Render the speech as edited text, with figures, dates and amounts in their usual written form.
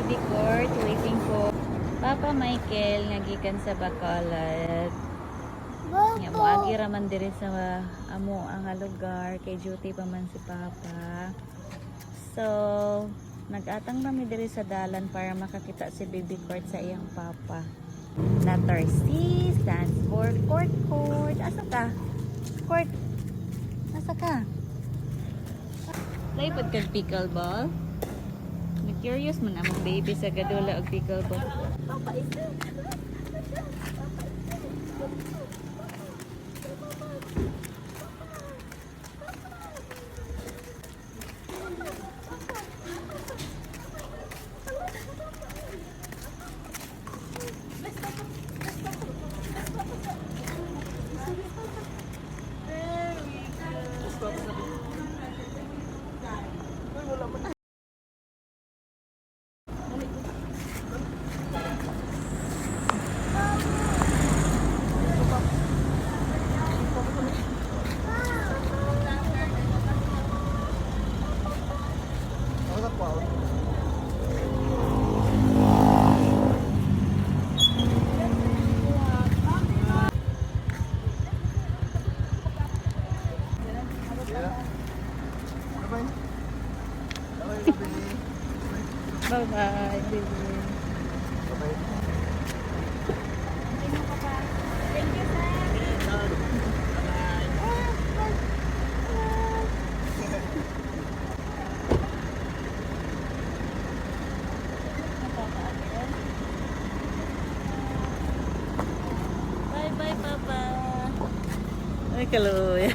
baby court, waiting for Papa Michael nagikan sa Bacolod. Nga moagi raman diri sa amo ang lugar kay duty pa man si Papa. So, nag-atang kami diri sa dalan para makakita si baby court sa iyang papa. Letter C stands for court. Asa ka? Court. Asa ka? Play pod kag pickleball. Na-curious man among baby sa gadula og pickleball. Papa is bye-bye, baby. Bye-bye. Thank you, sir. Bye-bye, Papa. Ay, kaluya.